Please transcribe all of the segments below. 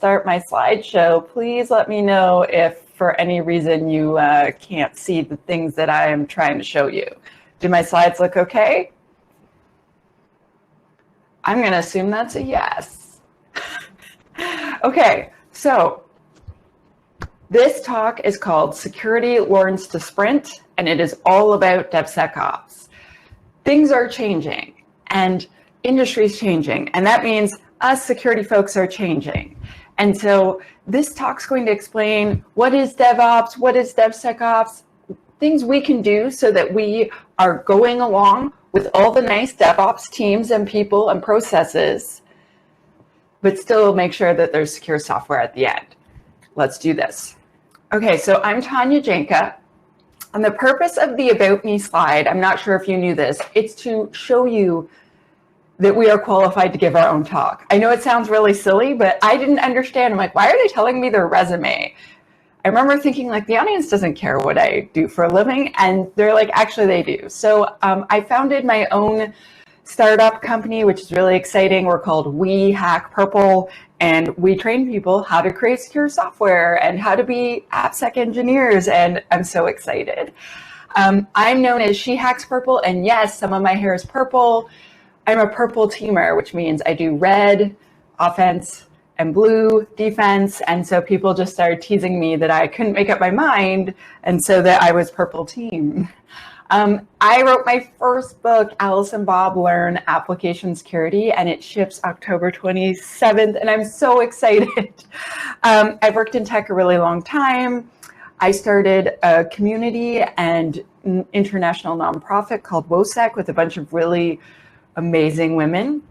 start my slideshow, please let me know if for any reason you can't see the things that I am trying to show you. Do my slides look okay? I'm going to assume that's a yes. Okay, so this talk is called Security Learns to Sprint, and it is all about DevSecOps. Things are changing and industry's changing, and that means us security folks are changing. And so this talk's going to explain what is DevOps, what is DevSecOps, things we can do so that we are going along with all the nice DevOps teams and people and processes, but still make sure that there's secure software at the end. Let's do this. Okay, so I'm Tanya Janca, and the purpose of the About Me slide, I'm not sure if you knew this, it's to show you that we are qualified to give our own talk. I know it sounds really silly, but I didn't understand. I'm like, why are they telling me their resume? I remember thinking like, the audience doesn't care what I do for a living, and they're like, actually they do. So I founded my own startup company, which is really exciting. We're called We Hack Purple, and we train people how to create secure software and how to be AppSec engineers, and I'm so excited. I'm known as She Hacks Purple, and yes, some of my hair is purple. I'm a purple teamer, which means I do red offense and blue defense. And so people just started teasing me that I couldn't make up my mind, and so that I was purple team. I wrote my first book, Alice and Bob Learn Application Security, and it ships October 27th, and I'm so excited. I've worked in tech a really long time. I started a community and international nonprofit called WOSEC with a bunch of really amazing women.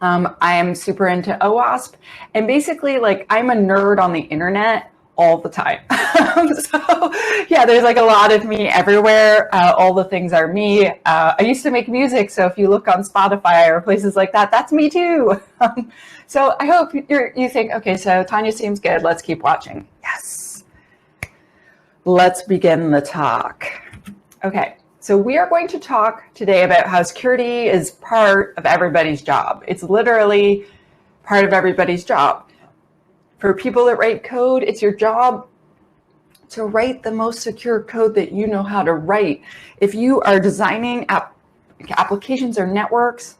I am super into OWASP, and basically like I'm a nerd on the internet all the time. So yeah, there's like a lot of me everywhere. All the things are me. I used to make music, so if you look on Spotify or places like that, that's me too. So I hope you think, okay, so Tanya seems good. Let's keep watching. Yes. Let's begin the talk. Okay. So we are going to talk today about how security is part of everybody's job. It's literally part of everybody's job. For people that write code, it's your job to write the most secure code that you know how to write. If you are designing applications or networks,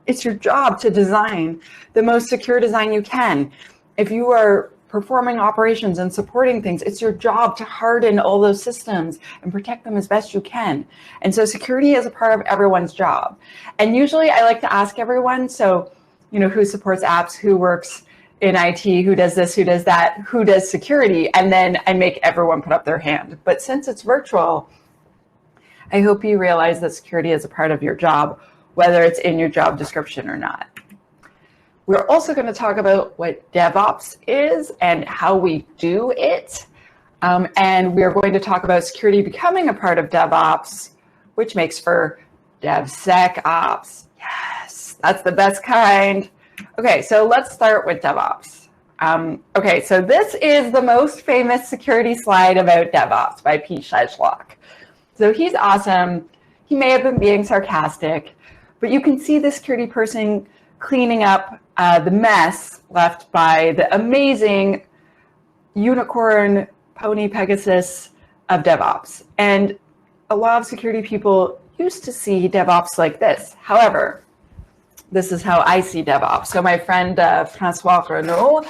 it's your job to design the most secure design you can. If you are performing operations and supporting things, it's your job to harden all those systems and protect them as best you can. And so security is a part of everyone's job. And usually I like to ask everyone, so, you know, who supports apps, who works in IT, who does this, who does that, who does security, and then I make everyone put up their hand. But since it's virtual, I hope you realize that security is a part of your job, whether it's in your job description or not. We're also going to talk about what DevOps is and how we do it. And we're going to talk about security becoming a part of DevOps, which makes for DevSecOps. Yes, that's the best kind. Okay, so let's start with DevOps. Okay, so this is the most famous security slide about DevOps by Pete Schleich. So he's awesome. He may have been being sarcastic, but you can see the security person cleaning up the mess left by the amazing unicorn pony Pegasus of DevOps. And a lot of security people used to see DevOps like this. However, this is how I see DevOps. So my friend Francois Renaud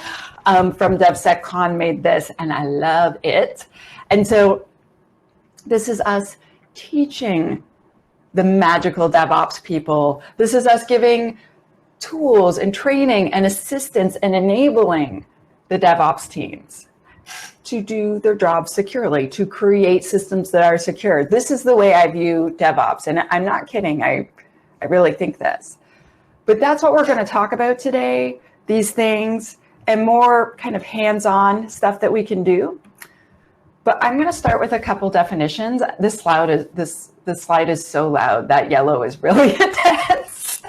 from DevSecCon made this, and I love it. And so this is us teaching the magical DevOps people. This is us giving tools and training and assistance and enabling the DevOps teams to do their jobs securely, to create systems that are secure. This is the way I view DevOps, and I'm not kidding. I really think this. But that's what we're going to talk about today, these things, and more kind of hands-on stuff that we can do. But I'm going to start with a couple definitions. This slide is so loud. That yellow is really intense.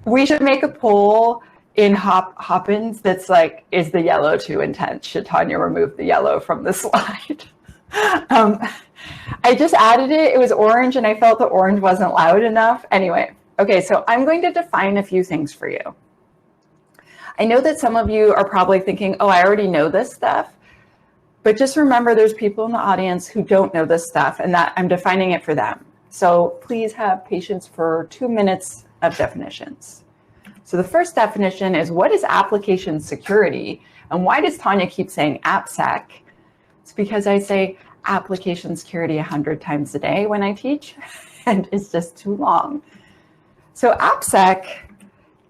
We should make a poll in Hopins that's like, is the yellow too intense? Should Tanya remove the yellow from the slide? I just added it. It was orange, and I felt the orange wasn't loud enough. Anyway, okay, so I'm going to define a few things for you. I know that some of you are probably thinking, oh, I already know this stuff. But just remember there's people in the audience who don't know this stuff and that I'm defining it for them. So please have patience for 2 minutes of definitions. So the first definition is, what is application security? And why does Tanya keep saying AppSec? It's because I say application security 100 times a day when I teach, and it's just too long. So AppSec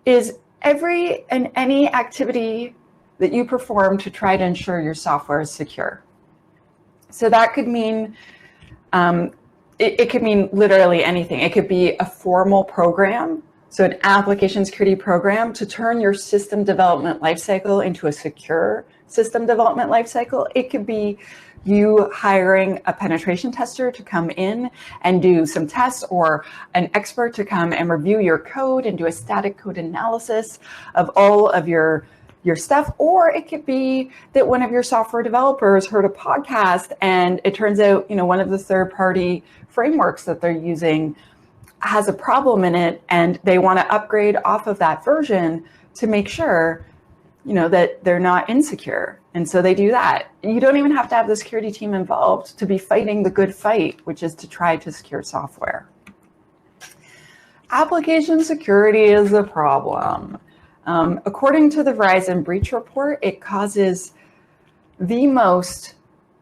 is every and any activity that you perform to try to ensure your software is secure. So that could mean, it could mean literally anything. It could be a formal program, so an application security program to turn your system development lifecycle into a secure system development lifecycle. It could be you hiring a penetration tester to come in and do some tests, or an expert to come and review your code and do a static code analysis of all of your stuff. Or it could be that one of your software developers heard a podcast and it turns out, one of the third-party frameworks that they're using has a problem in it, and they want to upgrade off of that version to make sure, that they're not insecure. And so they do that. You don't even have to have the security team involved to be fighting the good fight, which is to try to secure software. Application security is a problem. According to the Verizon breach report, it causes the most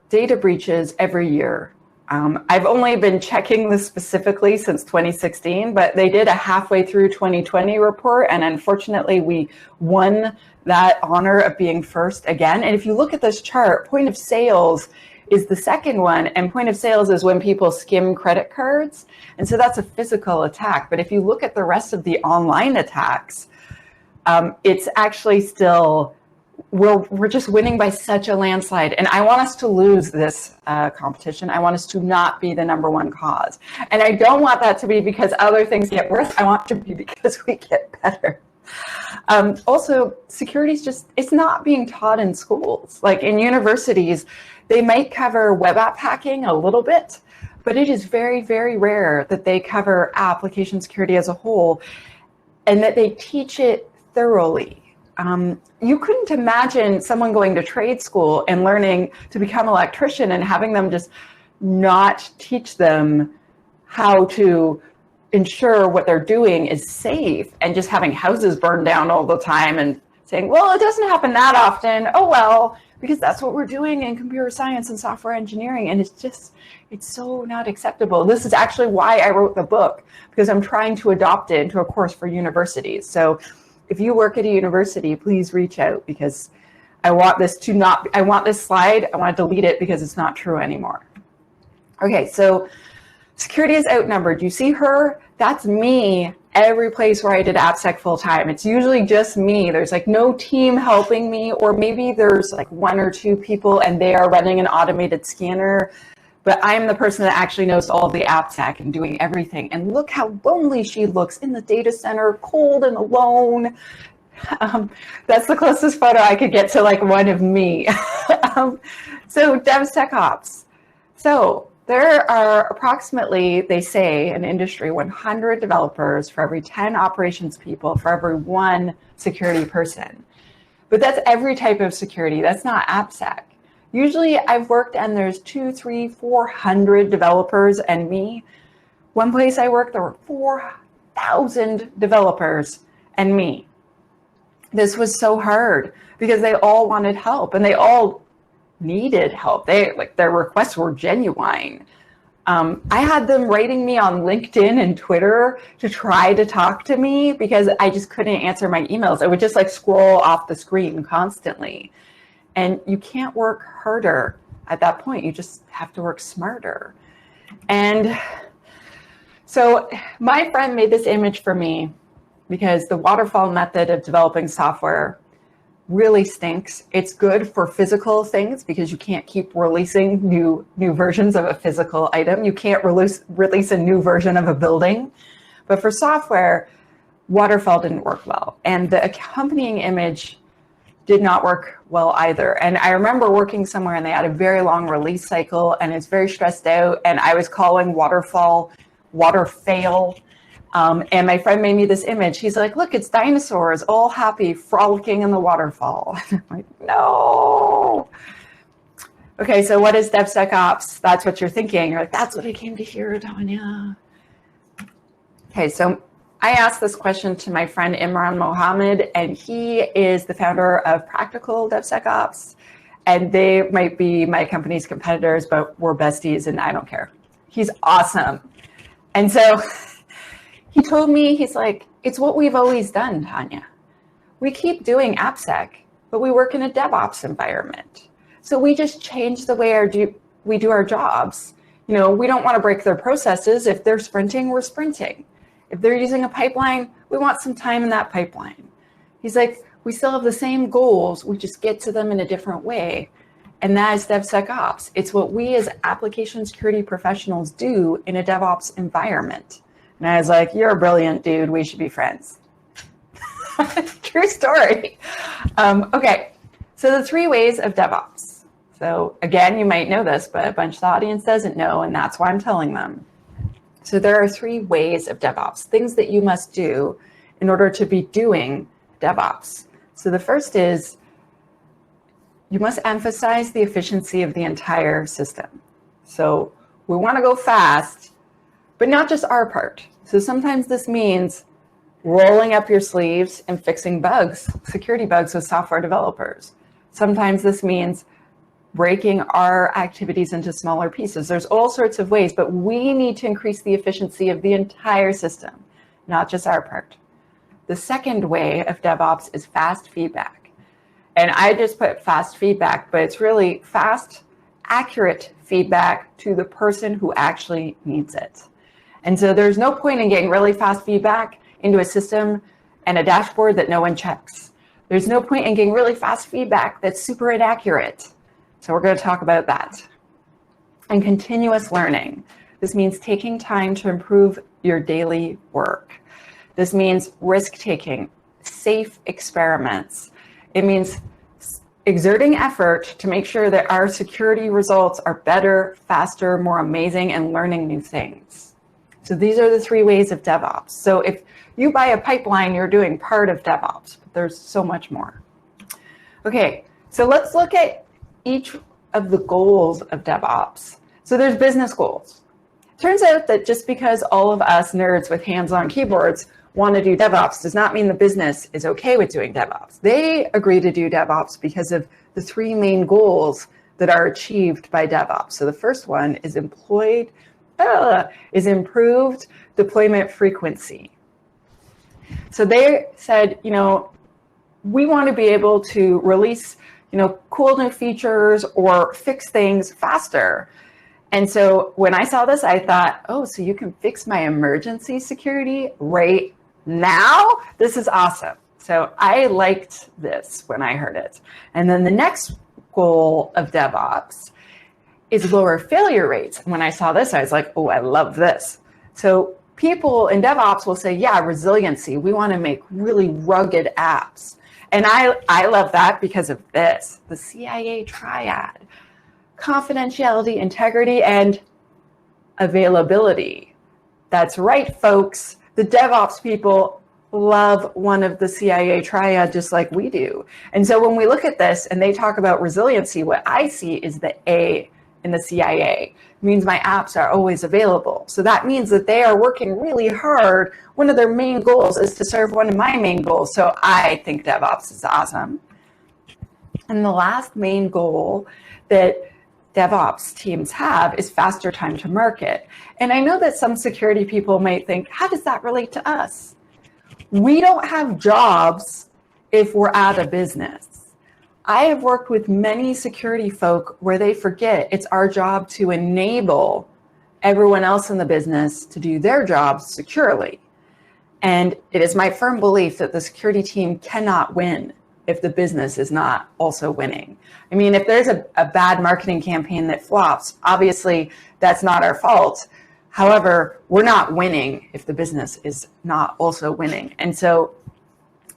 data breaches every year. I've only been checking this specifically since 2016, but they did a halfway through 2020 report, and unfortunately we won that honor of being first again. And if you look at this chart, point of sales is the second one, and point of sales is when people skim credit cards, and so that's a physical attack. But if you look at the rest of the online attacks, it's actually still, we're just winning by such a landslide. And I want us to lose this competition. I want us to not be the #1 cause. And I don't want that to be because other things get worse. I want it to be because we get better. Also, security is just, it's not being taught in schools. Like in universities, they might cover web app hacking a little bit, but it is very, very rare that they cover application security as a whole and that they teach it thoroughly. You couldn't imagine someone going to trade school and learning to become an electrician and having them just not teach them how to ensure what they're doing is safe, and just having houses burned down all the time and saying, well, it doesn't happen that often. Oh, well, because that's what we're doing in computer science and software engineering. And it's so not acceptable. This is actually why I wrote the book, because I'm trying to adopt it into a course for universities. So if you work at a university, please reach out, because I want this slide, I want to delete it because it's not true anymore. Okay, so security is outnumbered. You see her? That's me every place where I did AppSec full time. It's usually just me. There's like no team helping me, or maybe there's like 1 or 2 people and they are running an automated scanner. But I'm the person that actually knows all of the AppSec and doing everything. And look how lonely she looks in the data center, cold and alone. That's the closest photo I could get to like one of me. So DevSecOps. So there are approximately, they say in industry, 100 developers for every 10 operations people for every 1 security person. But that's every type of security. That's not AppSec. Usually I've worked and there's 200, 300, 400 developers and me. One place I worked, there were 4,000 developers and me. This was so hard because they all wanted help and they all needed help. Their requests were genuine. I had them writing me on LinkedIn and Twitter to try to talk to me because I just couldn't answer my emails. I would just like scroll off the screen constantly. And you can't work harder at that point. You just have to work smarter. And so my friend made this image for me because the waterfall method of developing software really stinks. It's good for physical things because you can't keep releasing new versions of a physical item. You can't release a new version of a building. But for software, waterfall didn't work well. And the accompanying image did not work well either. And I remember working somewhere and they had a very long release cycle and it's very stressed out. And I was calling waterfall water fail And my friend made me this image. He's like, look, it's dinosaurs all happy, frolicking in the waterfall. I'm like, no. Okay, so what is DevSecOps? That's what you're thinking. You're like, that's what I came to hear, Tanya. Okay, so I asked this question to my friend Imran Mohammed, and he is the founder of Practical DevSecOps. And they might be my company's competitors, but we're besties and I don't care. He's awesome. And so he told me, he's like, it's what we've always done, Tanya. We keep doing AppSec, but we work in a DevOps environment. So we just change the way we do our jobs. You know, we don't want to break their processes. If they're sprinting, we're sprinting. If they're using a pipeline, we want some time in that pipeline. He's like, we still have the same goals, we just get to them in a different way. And that is DevSecOps. It's what we as application security professionals do in a DevOps environment. And I was like, you're a brilliant dude, we should be friends. True story. Okay, so the 3 ways of DevOps. So again, you might know this, but a bunch of the audience doesn't know, and that's why I'm telling them. So there are 3 ways of DevOps, things that you must do in order to be doing DevOps. So the first is you must emphasize the efficiency of the entire system. So we want to go fast, but not just our part. So sometimes this means rolling up your sleeves and fixing bugs, security bugs with software developers. Sometimes this means breaking our activities into smaller pieces. There's all sorts of ways, but we need to increase the efficiency of the entire system, not just our part. The second way of DevOps is fast feedback. And I just put fast feedback, but it's really fast, accurate feedback to the person who actually needs it. And so there's no point in getting really fast feedback into a system and a dashboard that no one checks. There's no point in getting really fast feedback that's super inaccurate. So we're going to talk about that. And continuous learning. This means taking time to improve your daily work. This means risk-taking, safe experiments. It means exerting effort to make sure that our security results are better, faster, more amazing, and learning new things. So these are the 3 ways of DevOps. So if you buy a pipeline, you're doing part of DevOps, but there's so much more. Okay, so let's look at each of the goals of DevOps. So there's business goals. Turns out that just because all of us nerds with hands-on keyboards want to do DevOps does not mean the business is okay with doing DevOps. They agree to do DevOps because of the 3 main goals that are achieved by DevOps. So the first one is improved deployment frequency. So they said, you know, we want to be able to release, you know, cool new features or fix things faster. And so when I saw this, I thought, oh, so you can fix my emergency security right now? This is awesome. So I liked this when I heard it. And then the next goal of DevOps is lower failure rates. And when I saw this, I was like, oh, I love this. So people in DevOps will say, yeah, resiliency. We want to make really rugged apps. And I love that because of this, the CIA triad: confidentiality, integrity, and availability. That's right, folks. The DevOps people love one of the CIA triad just like we do. And so when we look at this and they talk about resiliency, what I see is the A in the CIA. It means my apps are always available. So that means that they are working really hard. One of their main goals is to serve one of my main goals. So I think DevOps is awesome. And the last main goal that DevOps teams have is faster time to market. And I know that some security people might think, how does that relate to us? We don't have jobs if we're out of business. I have worked with many security folk where they forget it's our job to enable everyone else in the business to do their jobs securely. And it is my firm belief that the security team cannot win if the business is not also winning. I mean, if there's a bad marketing campaign that flops, obviously that's not our fault. However, we're not winning if the business is not also winning. And so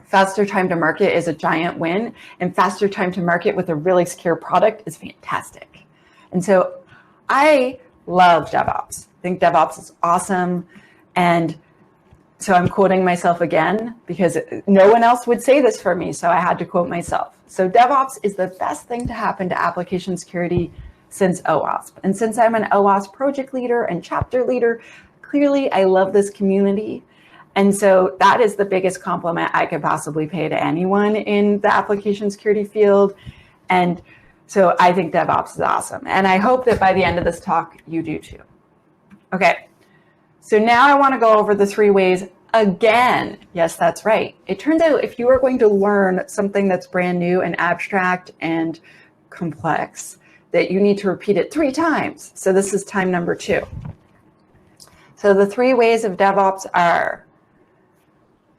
faster time to market is a giant win, and faster time to market with a really secure product is fantastic. And so I love DevOps. I think DevOps is awesome. And So I'm quoting myself again because no one else would say this for me, so I had to quote myself. So DevOps is the best thing to happen to application security since OWASP. And since I'm an OWASP project leader and chapter leader, clearly I love this community. And so that is the biggest compliment I could possibly pay to anyone in the application security field. And so I think DevOps is awesome. And I hope that by the end of this talk, you do too. Okay. So now I want to go over the 3 ways again. Yes, that's right. It turns out if you are going to learn something that's brand new and abstract and complex, that you need to repeat it 3 times. So this is time number 2. So the 3 ways of DevOps are: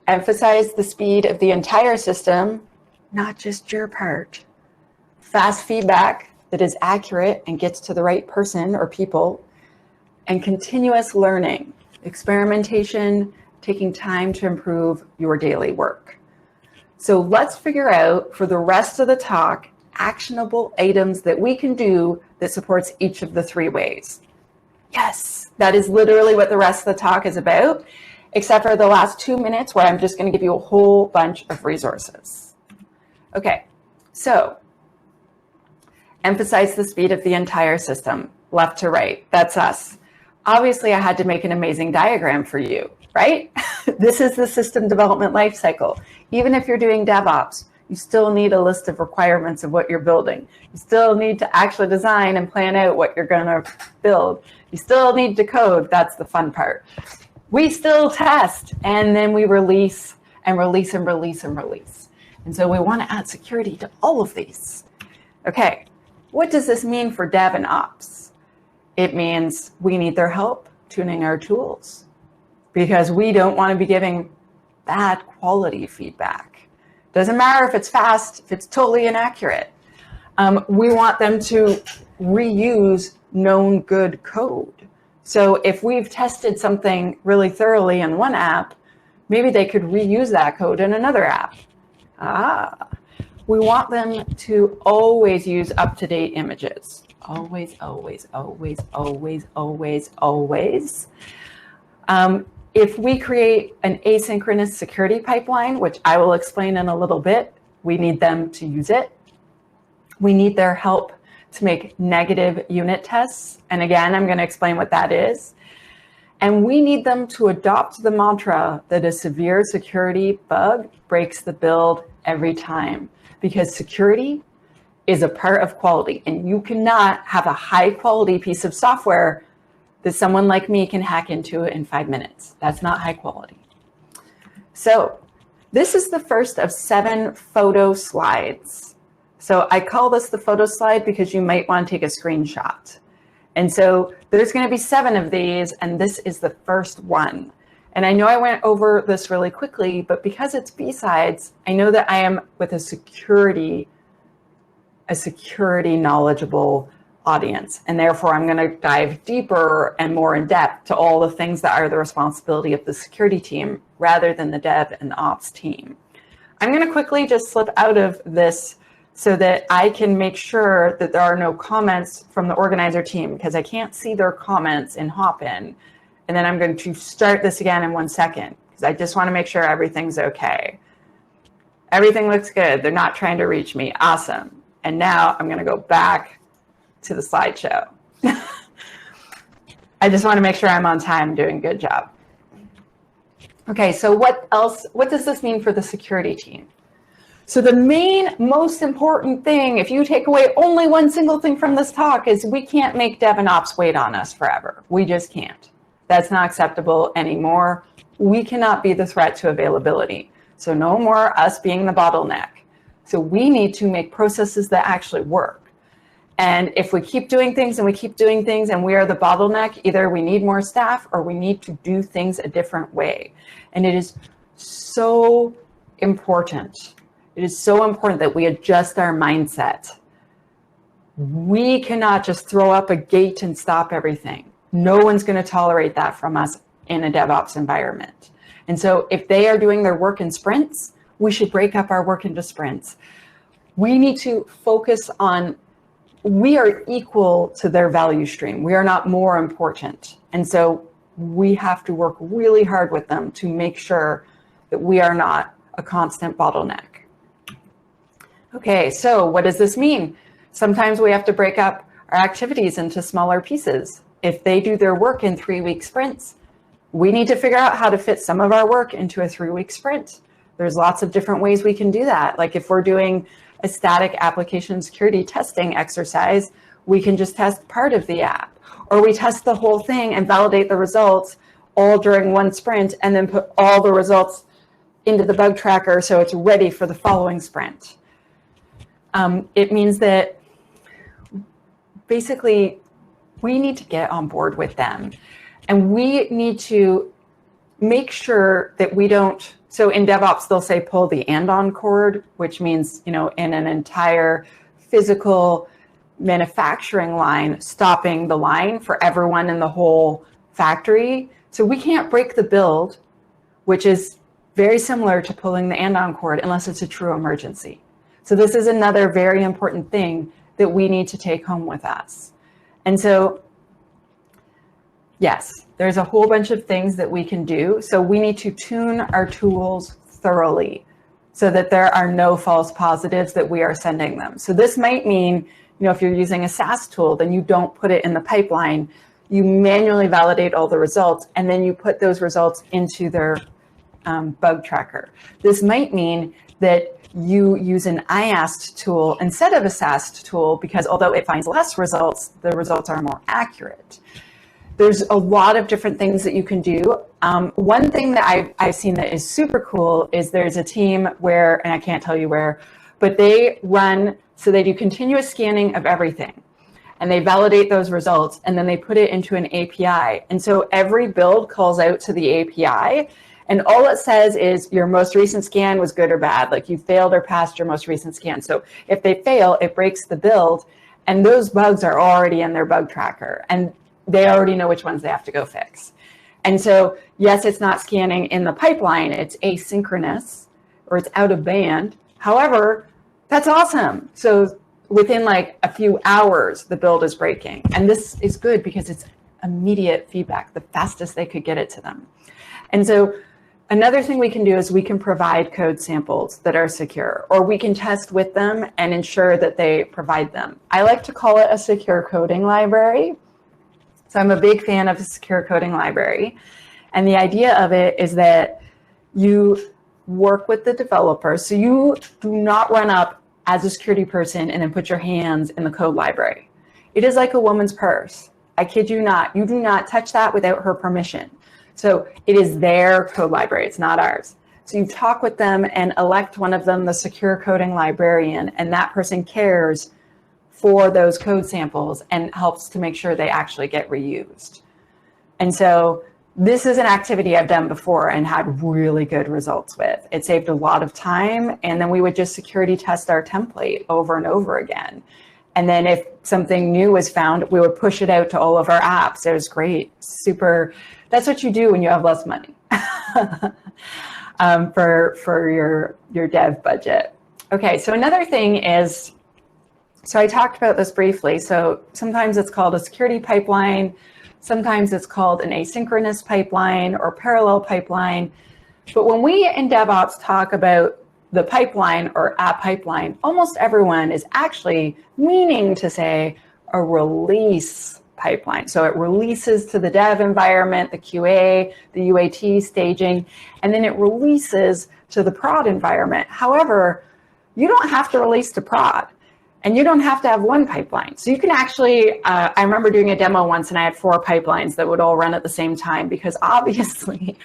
emphasize the speed of the entire system, not just your part. Fast feedback that is accurate and gets to the right person or people. And continuous learning, experimentation, taking time to improve your daily work. So let's figure out for the rest of the talk, actionable items that we can do that supports each of the 3 ways. Yes, that is literally what the rest of the talk is about, except for the last 2 minutes where I'm just going to give you a whole bunch of resources. Okay, so emphasize the speed of the entire system, left to right, that's us. Obviously, I had to make an amazing diagram for you, right? This is the system development lifecycle. Even if you're doing DevOps, you still need a list of requirements of what you're building. You still need to actually design and plan out what you're going to build. You still need to code. That's the fun part. We still test, and then we release and release and release and release. And so we want to add security to all of these. Okay, what does this mean for dev and ops? It means we need their help tuning our tools because we don't want to be giving bad quality feedback. Doesn't matter if it's fast, if it's totally inaccurate. We want them to reuse known good code. So if we've tested something really thoroughly in one app, maybe they could reuse that code in another app. We want them to always use up-to-date images. Always, always, always, always, always, always. If we create an asynchronous security pipeline, which I will explain in a little bit, we need them to use it. We need their help to make negative unit tests. And again, I'm going to explain what that is. And we need them to adopt the mantra that a severe security bug breaks the build every time, because security is a part of quality, and you cannot have a high quality piece of software that someone like me can hack into in 5 minutes. That's not high quality. So this is the first of 7 photo slides. So I call this the photo slide because you might want to take a screenshot. And so there's going to be 7 of these, and this is the first one. And I know I went over this really quickly, but because it's BSides, I know that I am with a security knowledgeable audience. And therefore, I'm going to dive deeper and more in depth to all the things that are the responsibility of the security team rather than the dev and the ops team. I'm going to quickly just slip out of this so that I can make sure that there are no comments from the organizer team, because I can't see their comments in Hopin. And then I'm going to start this again in 1 second, because I just want to make sure everything's okay. Everything looks good. They're not trying to reach me. Awesome. And now I'm going to go back to the slideshow. I just want to make sure I'm on time, doing a good job. Okay, so what else? What does this mean for the security team? So the main, most important thing, if you take away only one single thing from this talk, is we can't make dev and ops wait on us forever. We just can't. That's not acceptable anymore. We cannot be the threat to availability. So no more us being the bottleneck. So we need to make processes that actually work. And if we keep doing things and we keep doing things and we are the bottleneck, either we need more staff or we need to do things a different way. And it is so important. It is so important that we adjust our mindset. We cannot just throw up a gate and stop everything. No one's going to tolerate that from us in a DevOps environment. And so if they are doing their work in sprints, we should break up our work into sprints. We need to focus on, we are equal to their value stream. We are not more important. And so we have to work really hard with them to make sure that we are not a constant bottleneck. Okay, so what does this mean? Sometimes we have to break up our activities into smaller pieces. If they do their work in 3-week sprints, we need to figure out how to fit some of our work into a 3-week sprint. There's lots of different ways we can do that. Like if we're doing a static application security testing exercise, we can just test part of the app, or we test the whole thing and validate the results all during one sprint and then put all the results into the bug tracker so it's ready for the following sprint. It means that basically we need to get on board with them, and we need to make sure that we don't, so in DevOps they'll say pull the and-on cord, which means, you know, in an entire physical manufacturing line, stopping the line for everyone in the whole factory. So we can't break the build, which is very similar to pulling the and-on cord unless it's a true emergency. So this is another very important thing that we need to take home with us. And so, yes, there's a whole bunch of things that we can do. So we need to tune our tools thoroughly so that there are no false positives that we are sending them. So this might mean, you know, if you're using a SaaS tool, then you don't put it in the pipeline. You manually validate all the results, and then you put those results into their bug tracker. This might mean that you use an IAST tool instead of a SAST tool, because although it finds less results, the results are more accurate. There's a lot of different things that you can do. One thing that I've seen that is super cool is there's a team where, and I can't tell you where, but they run, so they do continuous scanning of everything. And they validate those results, and then they put it into an API. And so every build calls out to the API, and all it says is your most recent scan was good or bad, like you failed or passed your most recent scan. So if they fail, it breaks the build, and those bugs are already in their bug tracker, and they already know which ones they have to go fix. And so, yes, it's not scanning in the pipeline, it's asynchronous, or it's out of band. However, that's awesome. So within like a few hours, the build is breaking. And this is good because it's immediate feedback, the fastest they could get it to them. And so another thing we can do is we can provide code samples that are secure, or we can test with them and ensure that they provide them. I like to call it a secure coding library. So I'm a big fan of a secure coding library. And the idea of it is that you work with the developer. So you do not run up as a security person and then put your hands in the code library. It is like a woman's purse. I kid you not. You do not touch that without her permission. So it is their code library. It's not ours. So you talk with them and elect one of them the secure coding librarian, and that person cares for those code samples and helps to make sure they actually get reused. And so this is an activity I've done before and had really good results with. It saved a lot of time, and then we would just security test our template over and over again. And then if something new was found, we would push it out to all of our apps. It was great, super. That's what you do when you have less money for your dev budget. Okay, so another thing is, so I talked about this briefly. So sometimes it's called a security pipeline. Sometimes it's called an asynchronous pipeline or parallel pipeline. But when we in DevOps talk about the pipeline or a pipeline, almost everyone is actually meaning to say a release pipeline. So it releases to the dev environment, the QA, the UAT staging, and then it releases to the prod environment. However, you don't have to release to prod. And you don't have to have one pipeline. So you can actually, I remember doing a demo once and I had 4 pipelines that would all run at the same time, because obviously,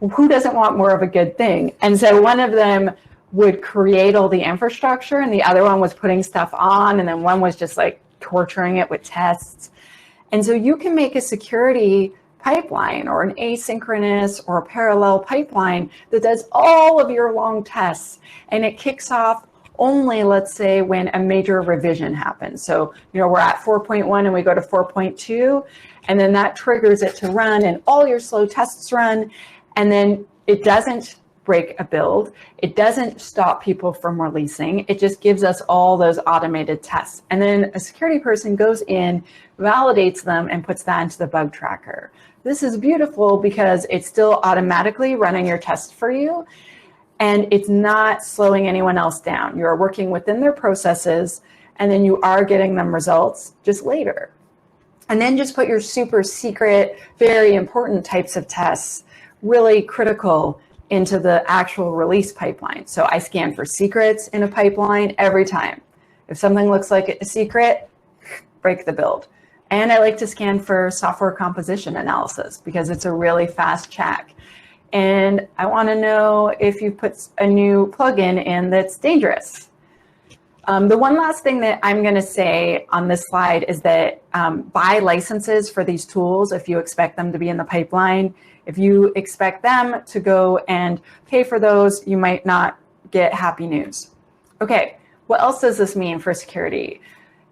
who doesn't want more of a good thing? And so one of them would create all the infrastructure, and the other one was putting stuff on, and then one was just like torturing it with tests. And so you can make a security pipeline or an asynchronous or a parallel pipeline that does all of your long tests, and it kicks off only, let's say, when a major revision happens. So, you know, we're at 4.1 and we go to 4.2, and then that triggers it to run, and all your slow tests run, and then it doesn't break a build. It doesn't stop people from releasing. It just gives us all those automated tests. And then a security person goes in, validates them, and puts that into the bug tracker. This is beautiful because it's still automatically running your test for you, and it's not slowing anyone else down. You're working within their processes, and then you are getting them results just later. And then just put your super secret, very important types of tests, really critical, into the actual release pipeline. So I scan for secrets in a pipeline every time. If something looks like a secret, break the build. And I like to scan for software composition analysis because it's a really fast check. And I want to know if you put a new plugin in that's dangerous. The one last thing that I'm going to say on this slide is that buy licenses for these tools if you expect them to be in the pipeline. If you expect them to go and pay for those, you might not get happy news. Okay, what else does this mean for security?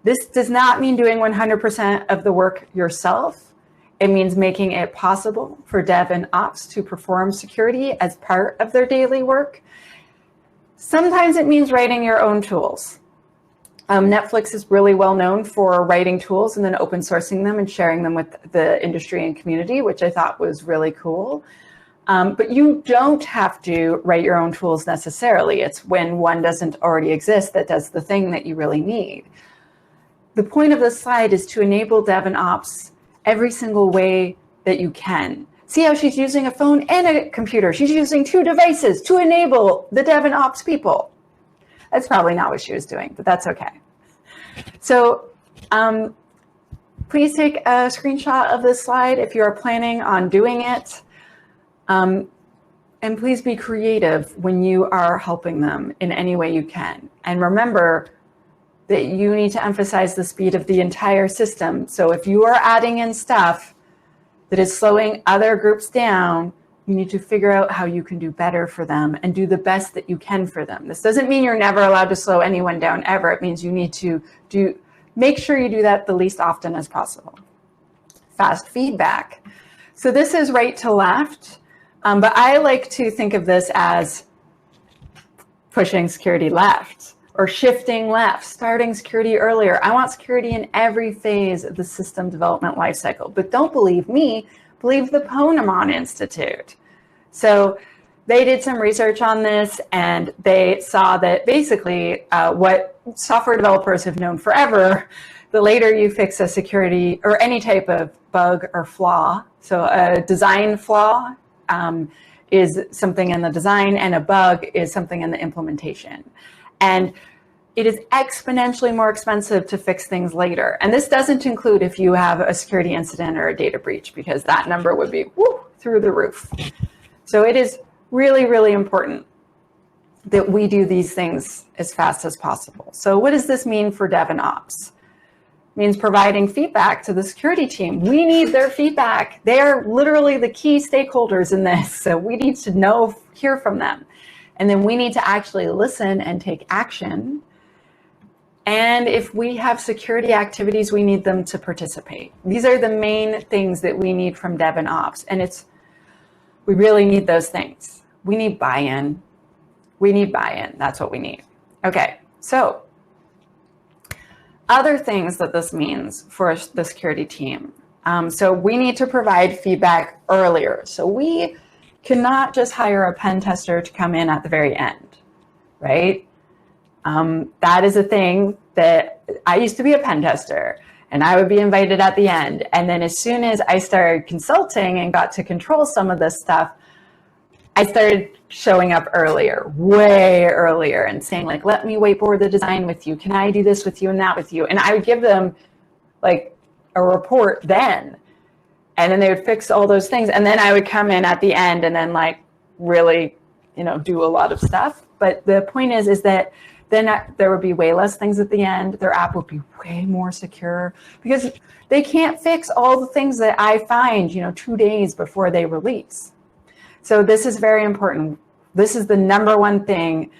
This does not mean doing 100% of the work yourself. It means making it possible for dev and ops to perform security as part of their daily work. Sometimes it means writing your own tools. Netflix is really well known for writing tools and then open sourcing them and sharing them with the industry and community, which I thought was really cool. But you don't have to write your own tools necessarily. It's when one doesn't already exist that does the thing that you really need. The point of this slide is to enable dev and ops every single way that you can. See how she's using a phone and a computer. She's using 2 devices to enable the dev and ops people. That's probably not what she was doing, but that's okay. So please take a screenshot of this slide if you are planning on doing it. And please be creative when you are helping them in any way you can. And remember that you need to emphasize the speed of the entire system. So if you are adding in stuff that is slowing other groups down, you need to figure out how you can do better for them and do the best that you can for them. This doesn't mean you're never allowed to slow anyone down ever. It means you need to make sure you do that the least often as possible. Fast feedback. So this is right to left, but I like to think of this as pushing security left or shifting left, starting security earlier. I want security in every phase of the system development lifecycle, but don't believe me, believe the Ponemon Institute. So they did some research on this, and they saw that basically what software developers have known forever, the later you fix a security or any type of bug or flaw, so a design flaw is something in the design and a bug is something in the implementation. And it is exponentially more expensive to fix things later. And this doesn't include if you have a security incident or a data breach, because that number would be through the roof. So it is really, really important that we do these things as fast as possible. So what does this mean for dev and ops? It means providing feedback to the security team. We need their feedback. They are literally the key stakeholders in this. So we need to hear from them. And then we need to actually listen and take action. And if we have security activities, we need them to participate. These are the main things that we need from dev and ops. And we really need those things. We need buy-in. We need buy-in. That's what we need. Okay, so other things that this means for the security team. So we need to provide feedback earlier. So we cannot just hire a pen tester to come in at the very end, right? That is a thing that I used to be a pen tester, and I would be invited at the end. And then as soon as I started consulting and got to control some of this stuff, I started showing up earlier, way earlier, and saying like, let me whiteboard the design with you. Can I do this with you and that with you? And I would give them like a report then. And then they would fix all those things. And then I would come in at the end and then like really, do a lot of stuff. But the point is that then there would be way less things at the end. Their app would be way more secure because they can't fix all the things that I find, 2 days before they release. So this is very important. This is the number one thing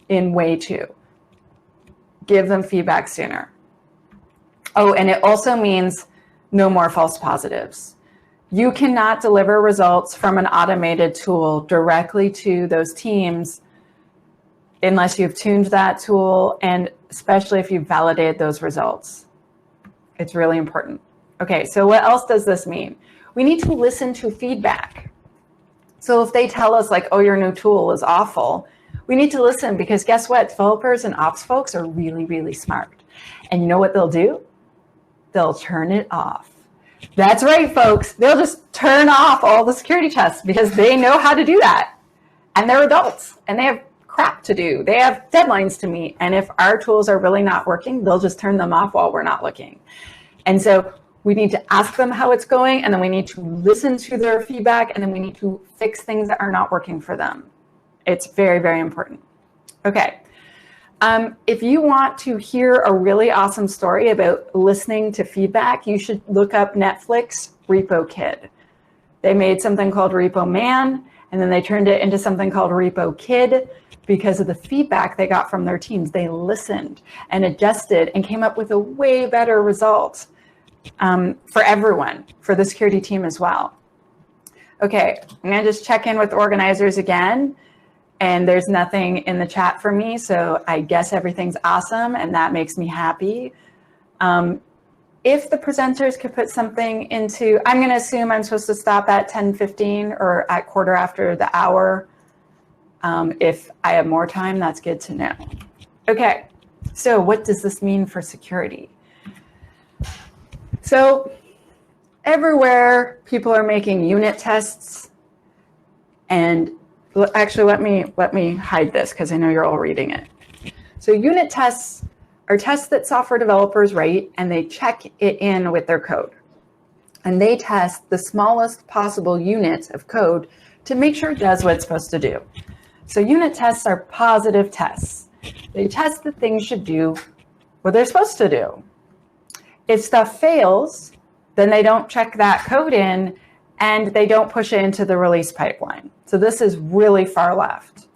in way 2. Give them feedback sooner. Oh, and it also means no more false positives. You cannot deliver results from an automated tool directly to those teams unless you've tuned that tool, and especially if you've validated those results. It's really important. Okay, so what else does this mean? We need to listen to feedback. So if they tell us like, oh, your new tool is awful, we need to listen, because guess what? Developers and ops folks are really, really smart. And you know what they'll do? They'll turn it off. That's right, folks. They'll just turn off all the security tests because they know how to do that. And they're adults and they have crap to do. They have deadlines to meet. And if our tools are really not working, they'll just turn them off while we're not looking. And so we need to ask them how it's going, and then we need to listen to their feedback, and then we need to fix things that are not working for them. It's very, very important. Okay. If you want to hear a really awesome story about listening to feedback, you should look up Netflix Repo Kid. They made something called Repo Man, and then they turned it into something called Repo Kid because of the feedback they got from their teams. They listened and adjusted and came up with a way better result for everyone, for the security team as well. Okay, I'm gonna just check in with organizers again. And there's nothing in the chat for me, so I guess everything's awesome, and that makes me happy. If the presenters could put something into, I'm gonna assume I'm supposed to stop at 10:15 or at quarter after the hour. If I have more time, that's good to know. Okay, so what does this mean for security? So everywhere people are making unit tests, and actually let me hide this because I know you're all reading it. So unit tests are tests that software developers write, and they check it in with their code. And they test the smallest possible unit of code to make sure it does what it's supposed to do. So unit tests are positive tests. They test that things should do what they're supposed to do. If stuff fails, then they don't check that code in and they don't push it into the release pipeline. So this is really far left.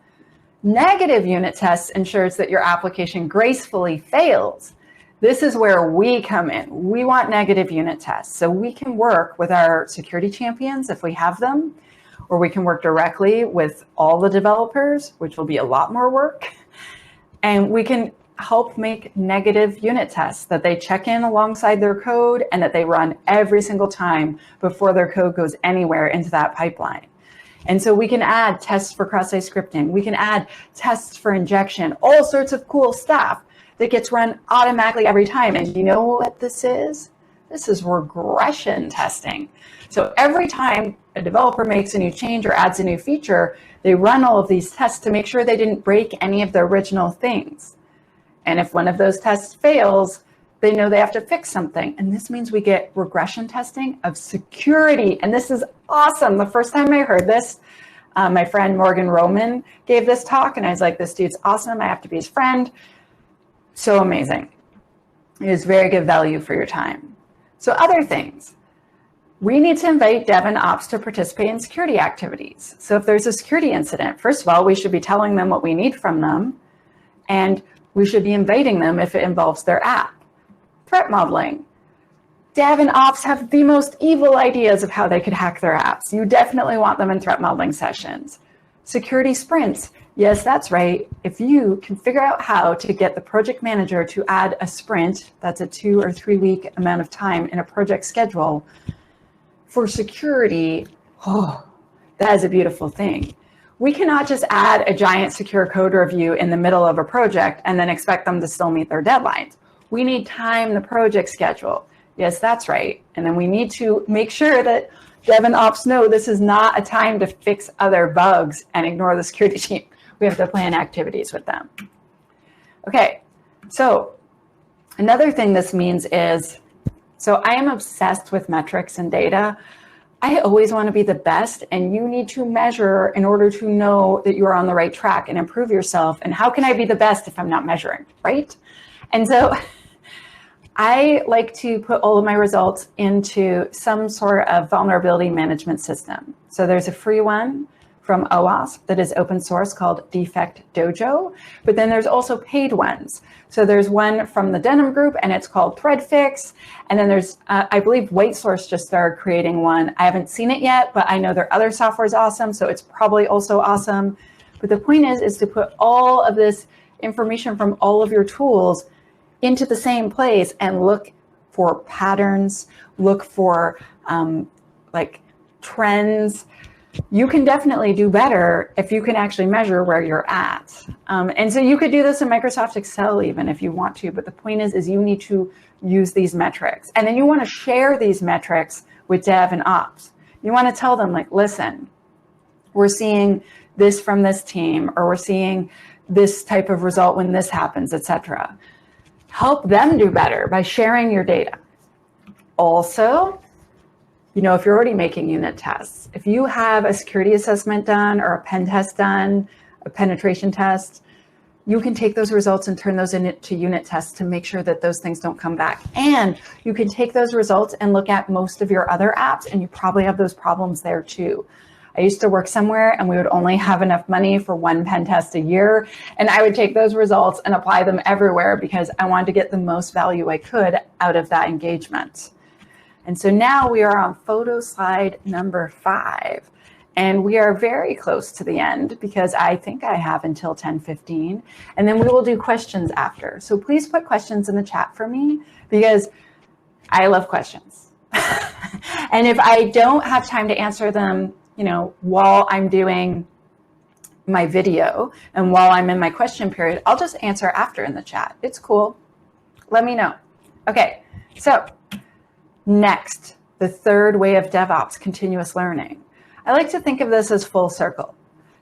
Negative unit tests ensures that your application gracefully fails. This is where we come in. We want negative unit tests. So we can work with our security champions if we have them, or we can work directly with all the developers, which will be a lot more work. And we can help make negative unit tests that they check in alongside their code and that they run every single time before their code goes anywhere into that pipeline. And so we can add tests for cross-site scripting. We can add tests for injection, all sorts of cool stuff that gets run automatically every time. And you know what this is? This is regression testing. So every time a developer makes a new change or adds a new feature, they run all of these tests to make sure they didn't break any of the original things. And if one of those tests fails, they know they have to fix something. And this means we get regression testing of security. And this is awesome. The first time I heard this, my friend Morgan Roman gave this talk, and I was like, this dude's awesome. I have to be his friend. So amazing. It is very good value for your time. So other things. We need to invite dev and ops to participate in security activities. So if there's a security incident, first of all, we should be telling them what we need from them. And we should be inviting them if it involves their app. Threat modeling. Dev and ops have the most evil ideas of how they could hack their apps. You definitely want them in threat modeling sessions. Security sprints. Yes, that's right. If you can figure out how to get the project manager to add a sprint, that's a 2 or 3 week amount of time in a project schedule for security, oh, that is a beautiful thing. We cannot just add a giant secure code review in the middle of a project and then expect them to still meet their deadlines. We need time the project schedule. Yes, that's right. And then we need to make sure that dev and ops know this is not a time to fix other bugs and ignore the security team. We have to plan activities with them. Okay, so another thing this means is, so I am obsessed with metrics and data. I always want to be the best, and you need to measure in order to know that you're on the right track and improve yourself. And how can I be the best if I'm not measuring, right? And so I like to put all of my results into some sort of vulnerability management system. So there's a free one from OWASP that is open source called Defect Dojo, but then there's also paid ones. So there's one from the Denim Group, and it's called ThreadFix. And then there's, I believe White Source just started creating one. I haven't seen it yet, but I know their other software is awesome, so it's probably also awesome. But the point is to put all of this information from all of your tools into the same place and look for patterns, look for like trends. You can definitely do better if you can actually measure where you're at. And so you could do this in Microsoft Excel even if you want to, but the point is you need to use these metrics. And then you want to share these metrics with dev and ops. You want to tell them, like, listen, we're seeing this from this team, or we're seeing this type of result when this happens, etc. Help them do better by sharing your data. Also, you know, if you're already making unit tests, if you have a security assessment done or a pen test done, a penetration test, you can take those results and turn those into unit tests to make sure that those things don't come back. And you can take those results and look at most of your other apps, and you probably have those problems there too. I used to work somewhere and we would only have enough money for one pen test a year. And I would take those results and apply them everywhere because I wanted to get the most value I could out of that engagement. And so now we are on photo slide number 5, and we are very close to the end because I think I have until 10:15, and then we will do questions after. So please put questions in the chat for me because I love questions. And if I don't have time to answer them, you know, while I'm doing my video and while I'm in my question period, I'll just answer after in the chat. It's cool. Let me know. Okay, so next, the third way of DevOps, continuous learning. I like to think of this as full circle.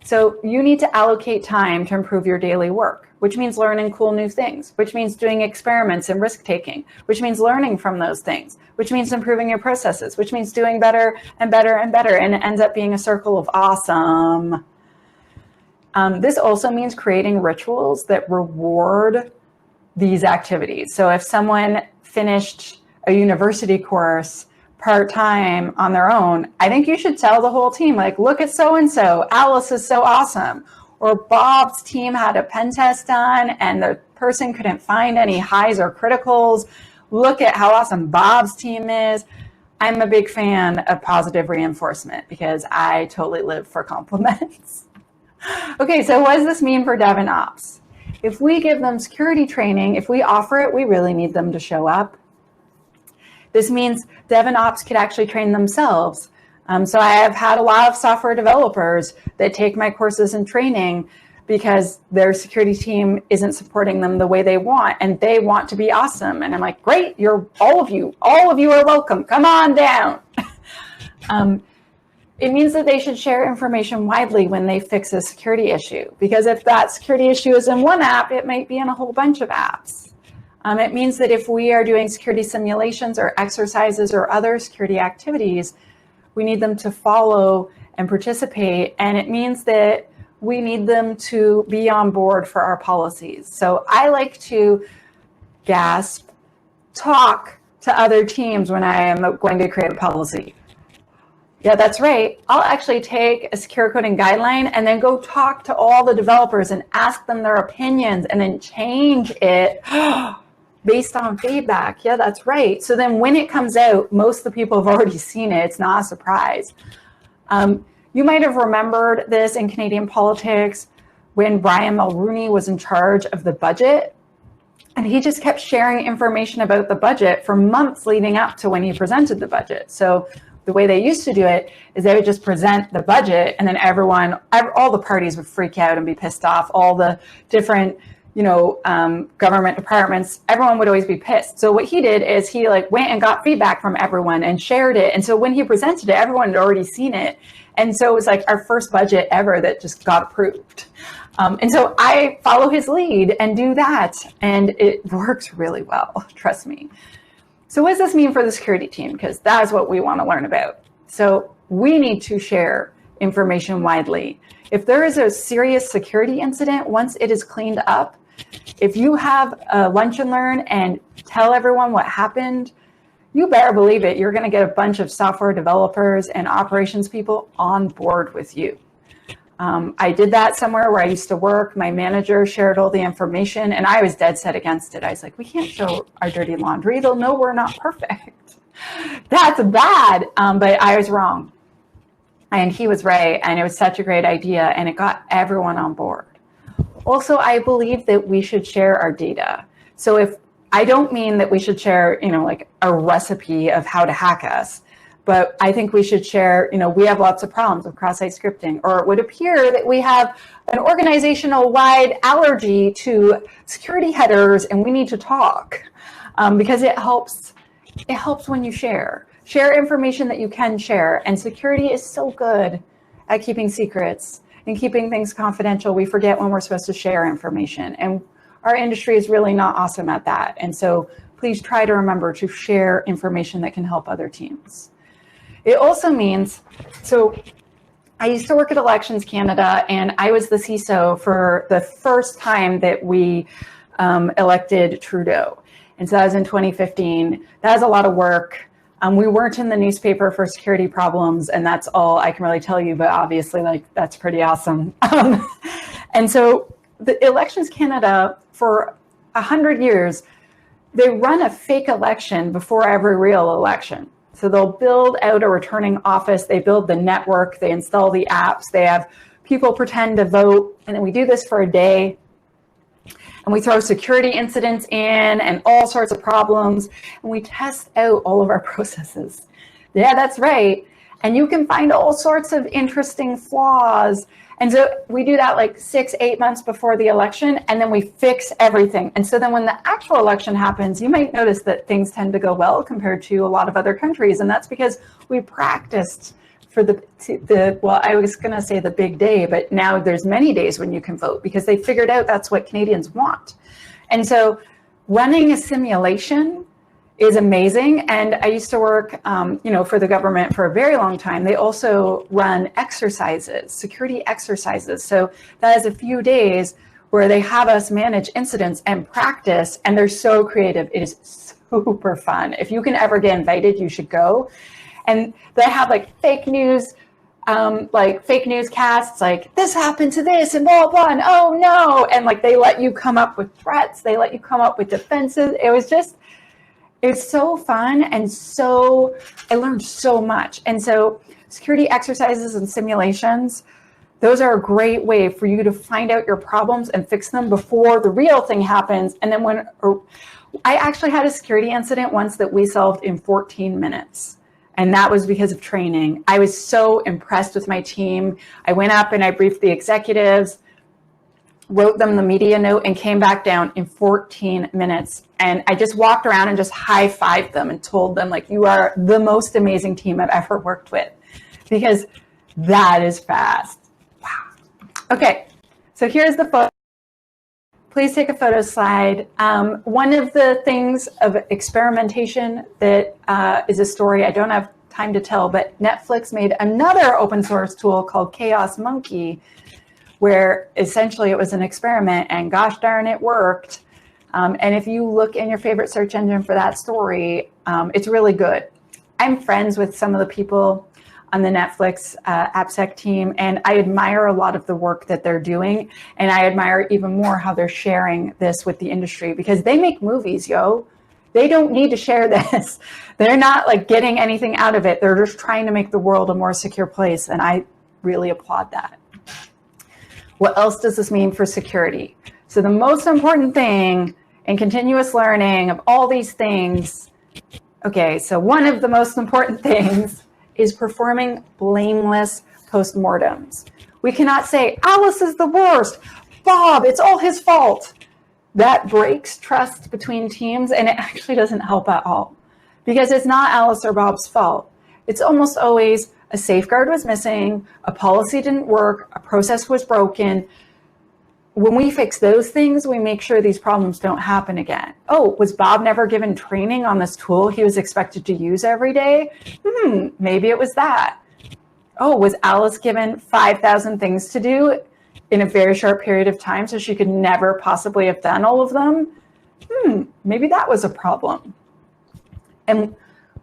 So you need to allocate time to improve your daily work, which means learning cool new things, which means doing experiments and risk taking, which means learning from those things, which means improving your processes, which means doing better and better and better. And it ends up being a circle of awesome. This also means creating rituals that reward these activities. So if someone finished a university course part-time on their own, I think you should tell the whole team, like, look at so-and-so, Alice is so awesome. Or Bob's team had a pen test done and the person couldn't find any highs or criticals. Look at how awesome Bob's team is. I'm a big fan of positive reinforcement because I totally live for compliments. Okay, so what does this mean for Dev and Ops? If we give them security training, if we offer it, we really need them to show up. This means Dev and Ops could actually train themselves. So I have had a lot of software developers that take my courses and training because their security team isn't supporting them the way they want, and they want to be awesome. And I'm like, great, all of you are welcome. Come on down. It means that they should share information widely when they fix a security issue, because if that security issue is in one app, it might be in a whole bunch of apps. It means that if we are doing security simulations or exercises or other security activities, we need them to follow and participate. And it means that we need them to be on board for our policies. So I like to talk to other teams when I am going to create a policy. Yeah, that's right. I'll actually take a secure coding guideline and then go talk to all the developers and ask them their opinions and then change it based on feedback. Yeah, that's right. So then when it comes out, most of the people have already seen it. It's not a surprise. You might have remembered this in Canadian politics when Brian Mulroney was in charge of the budget. And he just kept sharing information about the budget for months leading up to when he presented the budget. So the way they used to do it is they would just present the budget, and then all the parties would freak out and be pissed off. All the different, government departments, everyone would always be pissed. So what he did is he went and got feedback from everyone and shared it. And so when he presented it, everyone had already seen it. And so it was like our first budget ever that just got approved. And so I follow his lead and do that. And it works really well, trust me. So what does this mean for the security team? Because that's what we want to learn about. So we need to share information widely. If there is a serious security incident, once it is cleaned up, if you have a lunch and learn and tell everyone what happened, you better believe it, you're going to get a bunch of software developers and operations people on board with you. I did that somewhere where I used to work. My manager shared all the information and I was dead set against it. I was like, we can't show our dirty laundry. They'll know we're not perfect. That's bad. But I was wrong. And he was right. And it was such a great idea. And it got everyone on board. Also, I believe that we should share our data. So I don't mean that we should share, a recipe of how to hack us. but I think we should share, we have lots of problems with cross-site scripting, or it would appear that we have an organizational-wide allergy to security headers and we need to talk, because it helps when you share information that you can share. And security is so good at keeping secrets and keeping things confidential. We forget when we're supposed to share information, and our industry is really not awesome at that. And so please try to remember to share information that can help other teams. It also means, so I used to work at Elections Canada, and I was the CISO for the first time that we elected Trudeau. And so that was in 2015. That was a lot of work. We weren't in the newspaper for security problems, and that's all I can really tell you, but obviously, that's pretty awesome. And so the Elections Canada, for 100 years, they run a fake election before every real election. So they'll build out a returning office, they build the network, they install the apps, they have people pretend to vote, and then we do this for a day. And we throw security incidents in and all sorts of problems, and we test out all of our processes. Yeah, that's right. And you can find all sorts of interesting flaws. And so we do that like 6-8 months before the election, and then we fix everything. And so then when the actual election happens, you might notice that things tend to go well compared to a lot of other countries. And that's because we practiced for well, I was going to say the big day, but now there's many days when you can vote because they figured out that's what Canadians want. And so running a simulation is amazing. And I used to work, for the government for a very long time. They also run exercises, security exercises. So that is a few days where they have us manage incidents and practice, and they're so creative. It is super fun. If you can ever get invited, you should go. And they have fake news casts, like this happened to this and blah, blah, and oh no. And they let you come up with threats. They let you come up with defenses. It's so fun. And so I learned so much. And so security exercises and simulations, those are a great way for you to find out your problems and fix them before the real thing happens. And then I actually had a security incident once that we solved in 14 minutes. And that was because of training. I was so impressed with my team. I went up and I briefed the executives, wrote them the media note, and came back down in 14 minutes. And I just walked around and just high-fived them and told them, you are the most amazing team I've ever worked with, because that is fast. Wow. Okay, so here's the photo. Please take a photo slide. One of the things of experimentation that is a story I don't have time to tell, but Netflix made another open source tool called Chaos Monkey, where essentially it was an experiment, and gosh darn, it worked. And if you look in your favorite search engine for that story, it's really good. I'm friends with some of the people on the Netflix AppSec team, and I admire a lot of the work that they're doing, and I admire even more how they're sharing this with the industry, because they make movies, yo. They don't need to share this. They're not getting anything out of it. They're just trying to make the world a more secure place, and I really applaud that. What else does this mean for security? So the most important thing in continuous learning of all these things, okay, so one of the most important things is performing blameless postmortems. We cannot say, Alice is the worst, Bob, it's all his fault. That breaks trust between teams, and it actually doesn't help at all, because it's not Alice or Bob's fault. It's almost always a safeguard was missing, a policy didn't work, a process was broken. When we fix those things, we make sure these problems don't happen again. Oh, was Bob never given training on this tool he was expected to use every day? Maybe it was that. Oh, was Alice given 5,000 things to do in a very short period of time so she could never possibly have done all of them? Maybe that was a problem. And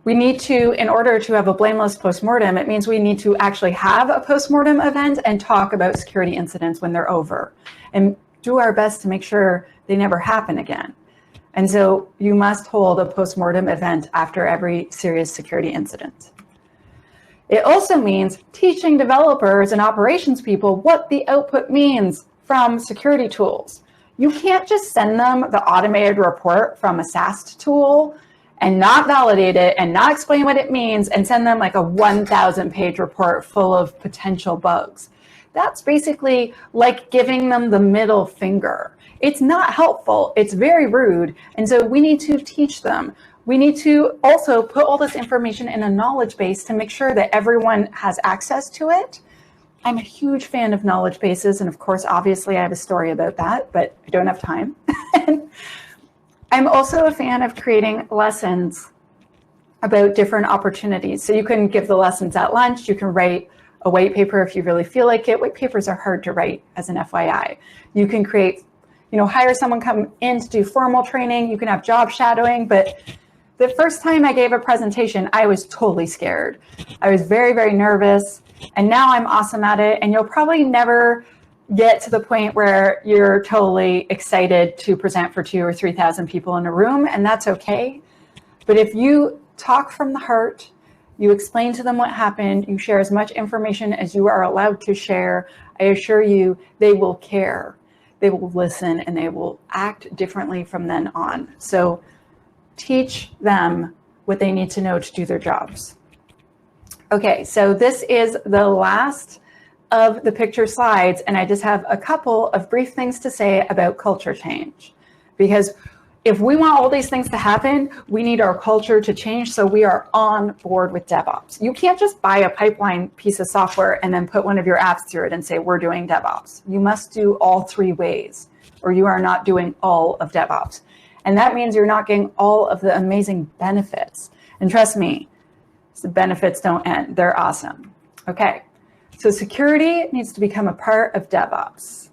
we need to, in order to have a blameless postmortem, it means we need to actually have a postmortem event and talk about security incidents when they're over, and do our best to make sure they never happen again. And so you must hold a postmortem event after every serious security incident. It also means teaching developers and operations people what the output means from security tools. You can't just send them the automated report from a SAST tool and not validate it and not explain what it means and send them like a 1,000-page report full of potential bugs. That's basically like giving them the middle finger. It's not helpful. It's very rude. And so we need to teach them. We need to also put all this information in a knowledge base to make sure that everyone has access to it. I'm a huge fan of knowledge bases. And of course, obviously, I have a story about that, but I don't have time. I'm also a fan of creating lessons about different opportunities. So you can give the lessons at lunch. You can write a white paper if you really feel like it. White papers are hard to write, as an FYI. You can create, hire someone come in to do formal training. You can have job shadowing. But the first time I gave a presentation, I was totally scared. I was very, very nervous. And now I'm awesome at it. And you'll probably never get to the point where you're totally excited to present for 2,000 or 3,000 people in a room, and that's okay. But if you talk from the heart, you explain to them what happened, you share as much information as you are allowed to share, I assure you they will care, they will listen, and they will act differently from then on. So teach them what they need to know to do their jobs. Okay, so this is the last of the picture slides, and I just have a couple of brief things to say about culture change. Because if we want all these things to happen, we need our culture to change so we are on board with DevOps. You can't just buy a pipeline piece of software and then put one of your apps through it and say, we're doing DevOps. You must do all three ways, or you are not doing all of DevOps. And that means you're not getting all of the amazing benefits. And trust me, the benefits don't end. They're awesome. Okay. So security needs to become a part of DevOps.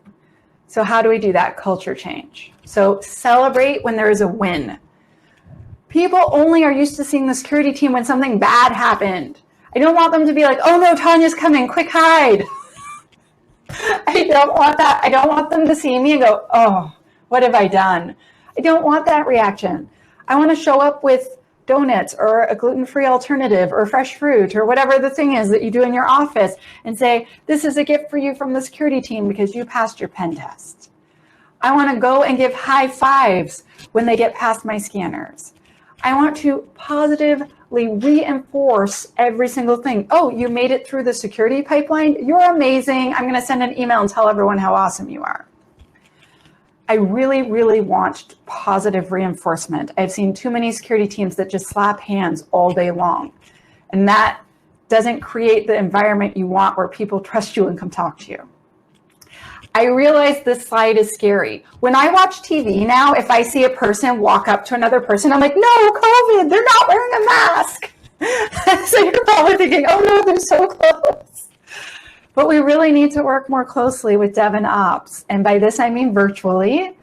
So how do we do that? Culture change. So celebrate when there is a win. People only are used to seeing the security team when something bad happened. I don't want them to be like, oh no, Tanya's coming, quick hide. I don't want that. I don't want them to see me and go, oh, what have I done? I don't want that reaction. I want to show up with donuts or a gluten-free alternative or fresh fruit or whatever the thing is that you do in your office and say, this is a gift for you from the security team because you passed your pen test. I want to go and give high fives when they get past my scanners. I want to positively reinforce every single thing. Oh, you made it through the security pipeline? You're amazing. I'm going to send an email and tell everyone how awesome you are. I really, really want positive reinforcement. I've seen too many security teams that just slap hands all day long. And that doesn't create the environment you want where people trust you and come talk to you. I realize this slide is scary. When I watch TV now, if I see a person walk up to another person, I'm like, no, COVID, they're not wearing a mask. So you're probably thinking, oh no, they're so close. But we really need to work more closely with Dev and Ops. And by this, I mean virtually,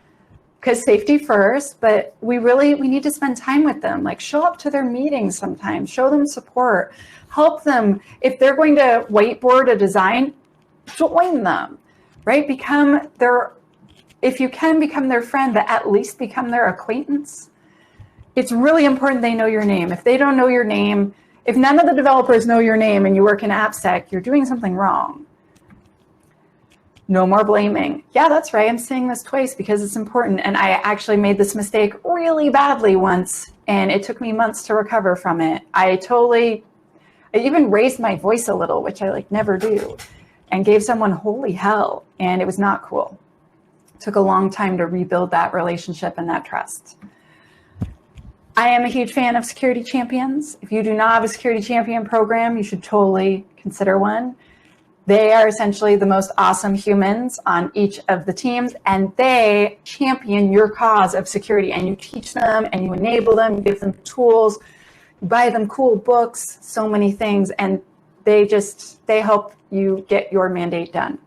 because safety first, but we need to spend time with them. Like show up to their meetings sometimes, show them support, help them. If they're going to whiteboard a design, join them, right? If you can become their friend, but at least become their acquaintance. It's really important they know your name. If they don't know your name, if none of the developers know your name and you work in AppSec, you're doing something wrong. No more blaming. Yeah, that's right. I'm saying this twice because it's important. And I actually made this mistake really badly once, and it took me months to recover from it. I even raised my voice a little, which I never do, and gave someone holy hell, and it was not cool. It took a long time to rebuild that relationship and that trust. I am a huge fan of security champions. If you do not have a security champion program, you should totally consider one. They are essentially the most awesome humans on each of the teams, and they champion your cause of security, and you teach them and you enable them, you give them tools, you buy them cool books, so many things, and they help you get your mandate done.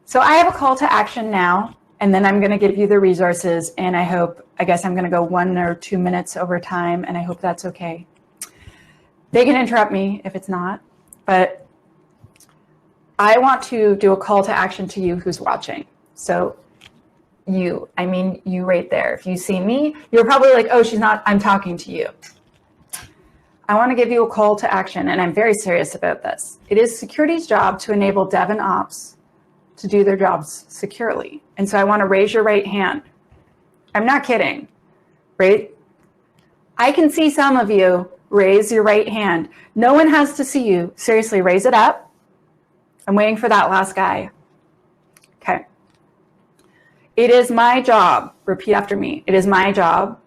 So I have a call to action now, and then I'm going to give you the resources, and I guess I'm going to go 1 or 2 minutes over time, and I hope that's okay. They can interrupt me if it's not, but I want to do a call to action to you who's watching. So you right there. If you see me, you're probably like, oh, she's not, I'm talking to you. I want to give you a call to action, and I'm very serious about this. It is security's job to enable Dev and Ops to do their jobs securely. And so I want to raise your right hand. I'm not kidding, right? I can see some of you raise your right hand. No one has to see you. Seriously, raise it up. I'm waiting for that last guy. Okay. It is my job, repeat after me. It is my job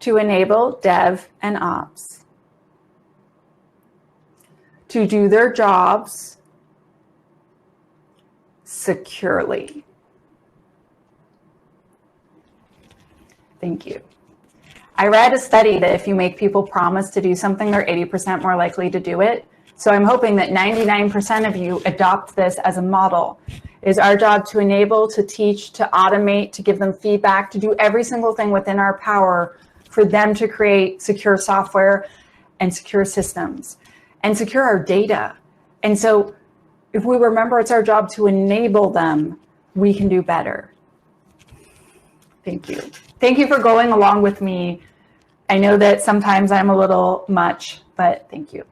to enable dev and ops to do their jobs securely. Thank you. I read a study that if you make people promise to do something, they're 80% more likely to do it. So I'm hoping that 99% of you adopt this as a model. It is our job to enable, to teach, to automate, to give them feedback, to do every single thing within our power for them to create secure software and secure systems and secure our data. And so if we remember it's our job to enable them, we can do better. Thank you. Thank you for going along with me. I know that sometimes I'm a little much, but thank you.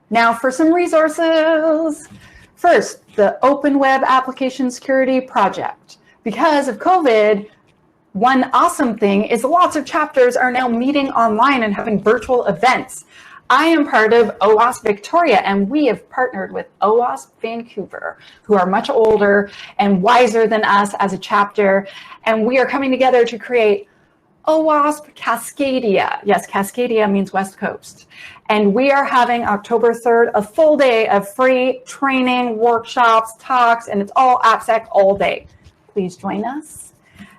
Now for some resources. First, the Open Web Application Security Project. Because of COVID, one awesome thing is lots of chapters are now meeting online and having virtual events. I am part of OWASP Victoria, and we have partnered with OWASP Vancouver, who are much older and wiser than us as a chapter. And we are coming together to create OWASP Cascadia. Yes, Cascadia means West Coast. And we are having October 3rd, a full day of free training, workshops, talks, and it's all AppSec all day. Please join us.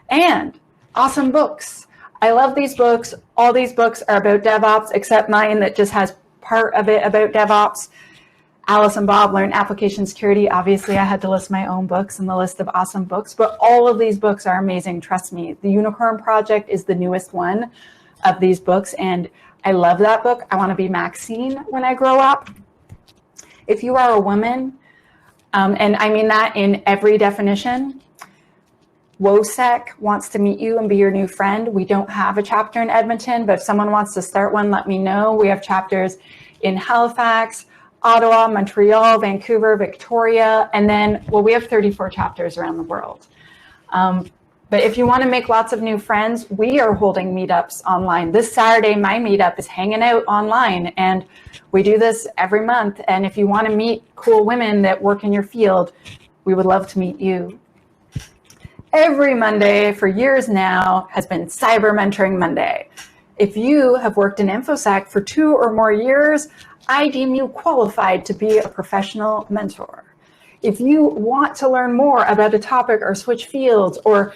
And awesome books. I love these books. All these books are about DevOps, except mine that just has part of it about DevOps. Alice and Bob Learn Application Security. Obviously, I had to list my own books in the list of awesome books, but all of these books are amazing. Trust me. The Unicorn Project is the newest one of these books, and I love that book. I want to be Maxine when I grow up. If you are a woman, and I mean that in every definition, WOSEC wants to meet you and be your new friend. We don't have a chapter in Edmonton, but if someone wants to start one, let me know. We have chapters in Halifax, Ottawa, Montreal, Vancouver, Victoria, and then, well, we have 34 chapters around the world. But if you want to make lots of new friends, we are holding meetups online. This Saturday, my meetup is hanging out online, and we do this every month. And if you want to meet cool women that work in your field, we would love to meet you. Every Monday for years now has been Cyber Mentoring Monday. If you have worked in InfoSec for 2 or more years, I deem you qualified to be a professional mentor. If you want to learn more about a topic or switch fields or,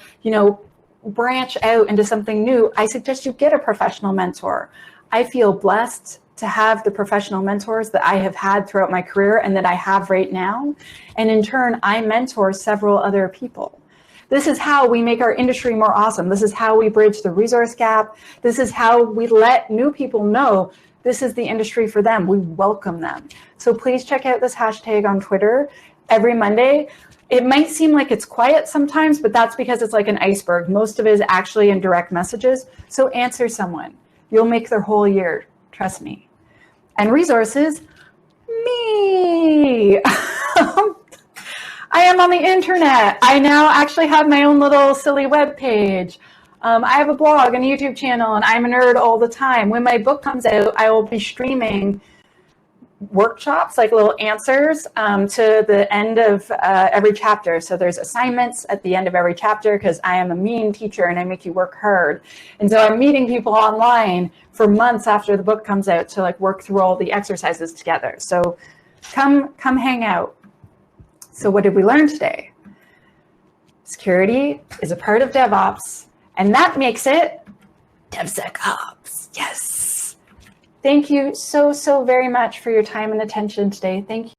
branch out into something new, I suggest you get a professional mentor. I feel blessed to have the professional mentors that I have had throughout my career and that I have right now. And in turn, I mentor several other people. This is how we make our industry more awesome. This is how we bridge the resource gap. This is how we let new people know this is the industry for them. We welcome them. So please check out this hashtag on Twitter every Monday. It might seem like it's quiet sometimes, but that's because it's like an iceberg. Most of it is actually in direct messages. So answer someone. You'll make their whole year. Trust me. And resources, me. I am on the internet. I now actually have my own little silly web page. I have a blog and a YouTube channel, and I'm a nerd all the time. When my book comes out, I will be streaming workshops, like little answers to the end of every chapter. So there's assignments at the end of every chapter because I am a mean teacher and I make you work hard. And so I'm meeting people online for months after the book comes out to work through all the exercises together. So come hang out. So what did we learn today? Security is a part of DevOps, and that makes it DevSecOps. Yes. Thank you so very much for your time and attention today. Thank you.